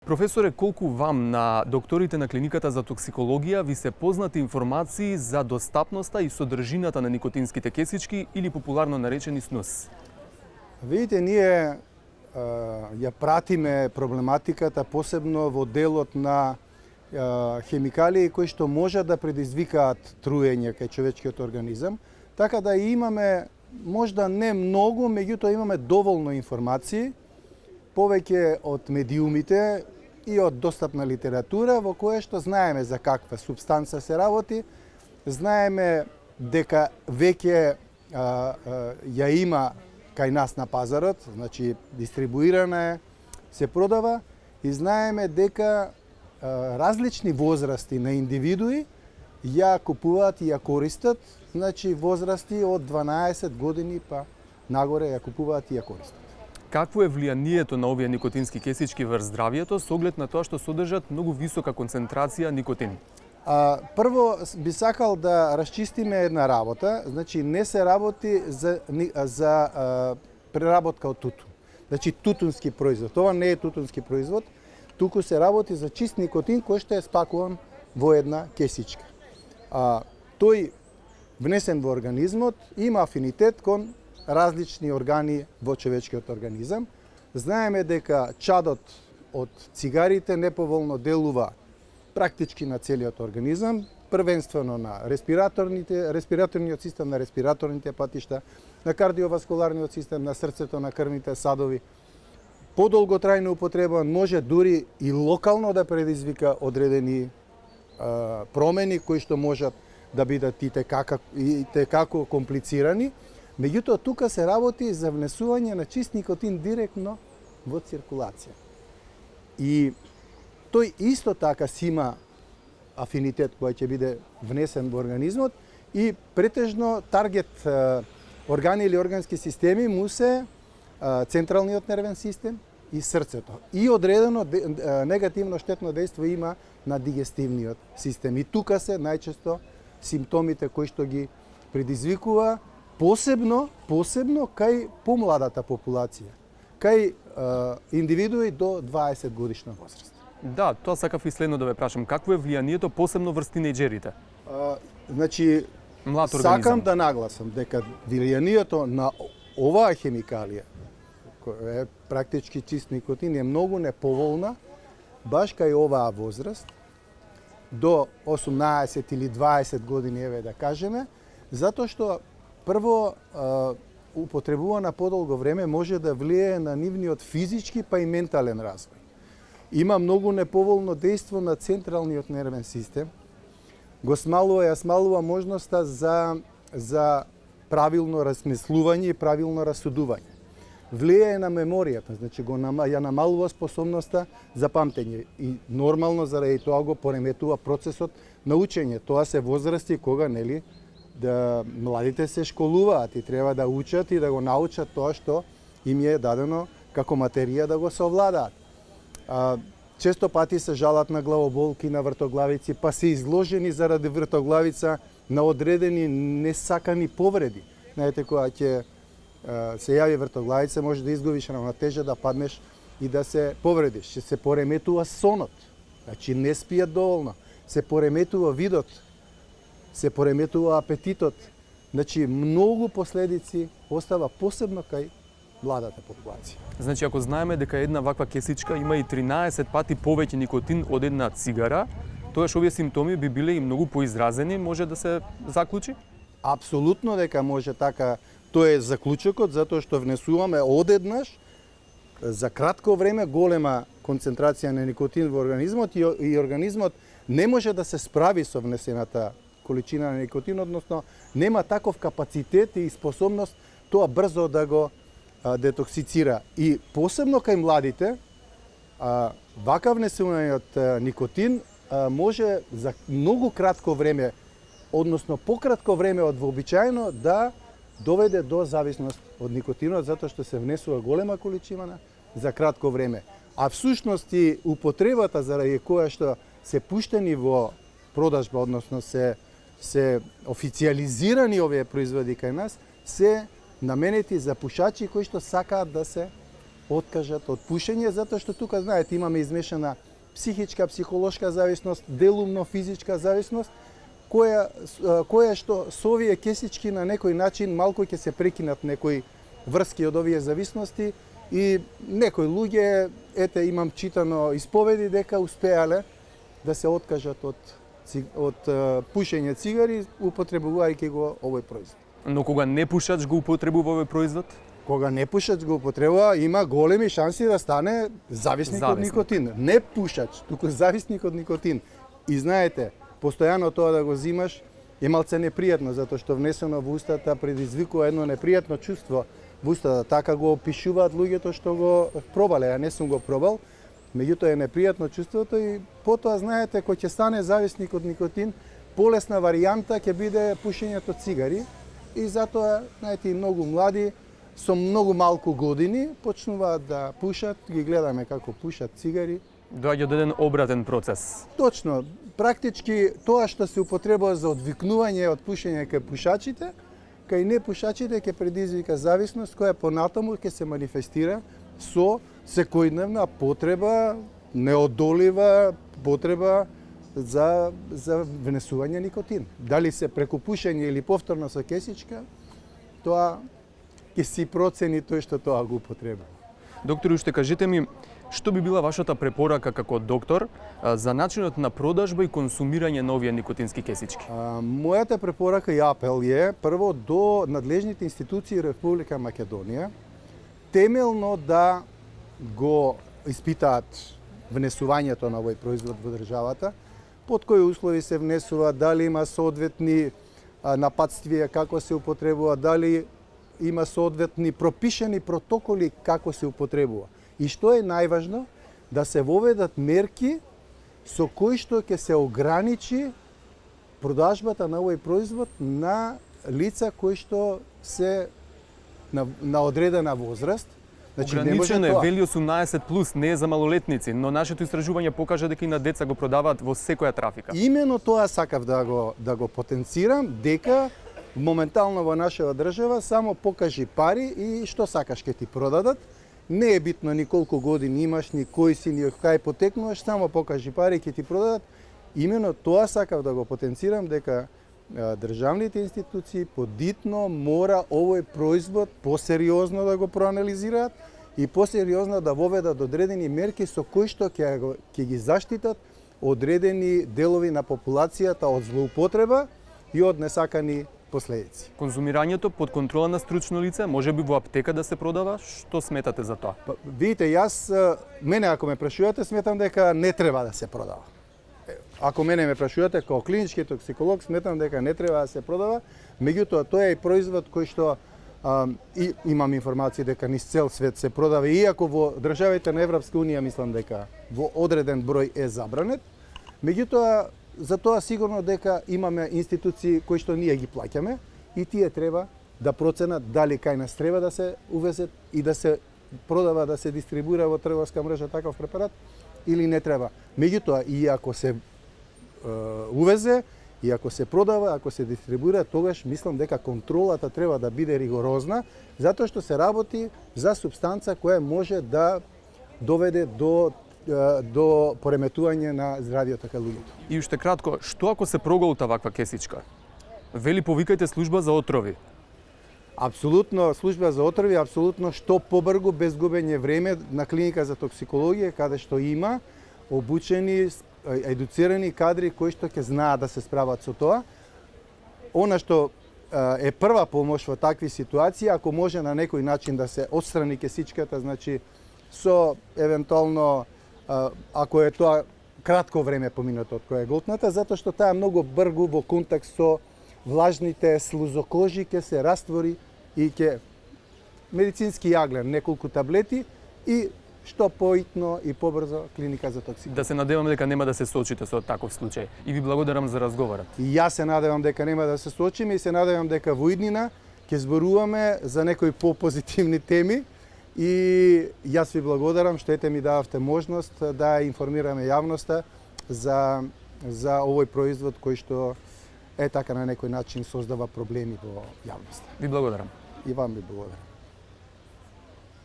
Професоре, колку вам на докторите на клиниката за токсикологија ви се познати информации за достапноста и содржината на никотинските кесички или популарно наречени снус? Видите, ние ја пратиме проблематиката посебно во делот на хемикалии кои што можат да предизвикаат труење кај човечкиот организам, така да имаме можда не многу, меѓутоа имаме доволно информации, повеќе од медиумите и од достапна литература во кое што знаеме за каква супстанца се работи, знаеме дека веќе ја има кај нас на пазарот, значи дистрибуирана е, се продава и знаеме дека различни возрасти на индивидуи ја купуваат и ја користат, значи возрасти од 12 години па нагоре ја купуваат и ја користат. Какво е влијанието на овие никотински кесички врз здравието со оглед на тоа што содржат многу висока концентрација никотин? Прво би сакал да расчистиме една работа, значи не се работи за преработка од тутун. Значи тутунски производ. Ова не е тутунски производ, туку се работи за чист никотин кој што е спакуван во една кесичка. Тој внесен во организмот има афинитет кон различни органи во човечкиот организам. Знаеме дека чадот од цигарите неповолно делува практички на целиот организам, првенствено на респираторниот систем, на респираторните патишта, на кардиоваскуларниот систем, на срцето, на крвните садови. Подолготрајна употреба може дури и локално да предизвика одредени промени кои што можат да бидат и текако комплицирани. Меѓутоа, тука се работи за внесување на чист никотин директно во циркулација. И тој исто така си има афинитет кој ќе биде внесен во организмот и претежно таргет органи или органски системи му се централниот нервен систем и срцето. И одредено негативно штетно дејство има на дигестивниот систем. И тука се најчесто симптомите кои што ги предизвикува посебно кај помладата популација, кај индивидуи до 20 годишна возраст. Да, тоа сакав и следно да ве прашам. Какво е влијанието посебно врз тинејџерите? Значи, млад организам. Сакам да нагласам дека влијанието на оваа хемикалија, која е практички чист никотин, е многу неповолна баш кај оваа возраст, до 18 или 20 години, еве да кажеме, затоа што прво употребувана подолго време може да влијае на нивниот физички па и ментален развој. Има многу неповолно дејство на централниот нервен систем, го смалува можноста за правилно размислување и правилно расудување. Влијае на меморијата, значи ја намалува способноста за памтење и нормално заради тоа го пореметува процесот на учење. Тоа се возрасти кога да младите се школуваат и треба да учат и да го научат тоа што им е дадено како материја да го совладаат. Често пати се жалат на главоболки, на вртоглавици, па се изложени заради вртоглавица на одредени несакани повреди. Знаете, кога ќе се јави вртоглавица, може да изгубиш равнотежа, да паднеш и да се повредиш. Ќе се пореметува сонот, значи не спијат доволно, се пореметува видот, се пореметува апетитот. Значи многу последици остава посебно кај младата популација. Значи, ако знаеме дека една ваква кесичка има и 13 пати повеќе никотин од една цигара, тогаш овие симптоми би биле и многу поизразени, може да се заклучи? Апсолутно дека може така. Тоа е заклучокот, затоа што внесуваме одеднаш за кратко време голема концентрација на никотин во организмот и организмот не може да се справи со внесената количина на никотин, односно нема таков капацитет и способност тоа брзо да го детоксицира. И посебно кај младите, вака внесување од никотин може за многу кратко време, односно пократко време од вообичаено, да доведе до зависност од никотинот, затоа што се внесува голема количина за кратко време. А всушност и употребата заради која што се пуштени во продажба, односно се официализирани овие производи кај нас, се наменети за пушачи кои што сакаат да се откажат од пушење, затоа што тука, знаете, имаме измешана психичка, психолошка зависност, делумно физичка зависност, која што со овие кесички на некој начин малку ќе се прекинат некои врски од овие зависности и некои луѓе, ете, имам читано исповеди дека успеале да се откажат од пушење цигари, употребувајќи го овој производ. Но кога не пушач го употребува овој производ? Кога не пушач го употребува, има големи шанси да стане зависник од никотин. Не пушач, туку зависник од никотин. И знаете, постојано тоа да го зимаш е малце непријатно, затоа што внесено во устата предизвикува едно непријатно чувство во устата. Така го опишуваат луѓето што го пробале, а не сум го пробал. Меѓутоа е непријатно чувството и потоа, знаете, кој ќе стане зависник од никотин, полесна варијанта ќе биде пушењето цигари и затоа, знаете, и многу млади со многу малку години почнуваат да пушат, ги гледаме како пушат цигари. Доаѓа до еден обратен процес. Точно, практички тоа што се употребува за одвикнување од пушење кај пушачите, кај непушачите ќе предизвика зависност која понатаму ќе се манифестира со секојдневна потреба, неодолива потреба за внесување никотин. Дали се преку пушење или повторно со кесичка, тоа ќе си процени тој што тоа го употребува. Доктор, уште кажете ми, што би била вашата препорака како доктор за начинот на продажба и консумирање на овие никотински кесички? Мојата препорака и апел е прво до надлежните институции Република Македонија темелно да го испитаат внесувањето на овој производ во државата, под кои услови се внесува, дали има соодветни напатствија како се употребува, дали има соодветни пропишани протоколи како се употребува. И што е најважно, да се воведат мерки со кои што ќе се ограничи продажбата на овој производ на лица кои што се на одредена возраст. Значи, ограничено е, вели 18+, не е за малолетници, но нашето истражување покажа дека и на деца го продаваат во секоја трафика. Имено тоа сакав да го потенцирам, дека моментално во нашава држава само покажи пари и што сакаш ќе ти продадат. Не е битно ни колку години имаш, ни кој си, ни кај потекнуваш, само покажи пари ќе ти продадат. Имено тоа сакав да го потенцирам, дека државните институции подитно мора овој производ посериозно да го проанализираат и посериозно да воведат одредени мерки со кои што ќе ги заштитат одредени делови на популацијата од злоупотреба и од несакани последици. Конзумирањето под контрола на стручно лице, може би во аптека да се продава, што сметате за тоа? Видите, јас, мене ако ме прашувате, сметам дека не треба да се продава. Ако мене ме прашувате како клинички токсиколог, сметам дека не треба да се продава, меѓутоа тоа е и производ кој што и имам информации дека низ цел свет се продава, иако во државите на Европска унија мислам дека во одреден број е забранет. Меѓутоа, за тоа сигурно дека имаме институции кои што ние ги плаќаме и тие треба да проценат дали кај нас треба да се увезет и да се продава, да се дистрибуира во трговска мрежа таков препарат или не треба. Меѓутоа, и ако се увезе, и ако се продава, ако се дистрибуира, тогаш мислам дека контролата треба да биде ригорозна, затоа што се работи за супстанца која може да доведе до пореметување на здравјето кај луѓето. И уште кратко, што ако се проголта ваква кесичка? Вели повикајте служба за отрови. Апсолутно, служба за отрови, апсолутно што побрзо, без губење време на клиника за токсикологија, каде што има обучени, едуцирани кадри кои што ќе знаат да се справат со тоа. Она што е прва помош во такви ситуации, ако може на некој начин да се отстрани кесичката, значи со евентуално, ако е тоа кратко време поминато од која е голтната, затоа што таа многу брзо во контакт со влажните слузокожи ќе се раствори и ќе медицински јаглен, неколку таблети и што поитно и побрзо клиника за токсикологија. Да се надеваме дека нема да се соочите со таков случај. И ви благодарам за разговорот. И јас се надевам дека нема да се соочиме и се надевам дека во иднина ќе зборуваме за некои попозитивни теми. И јас ви благодарам што ете ми дававте можност да информираме јавноста за овој производ кој што така на некој начин создава проблеми во јавноста. Ви благодарам. И вам ви благодарам.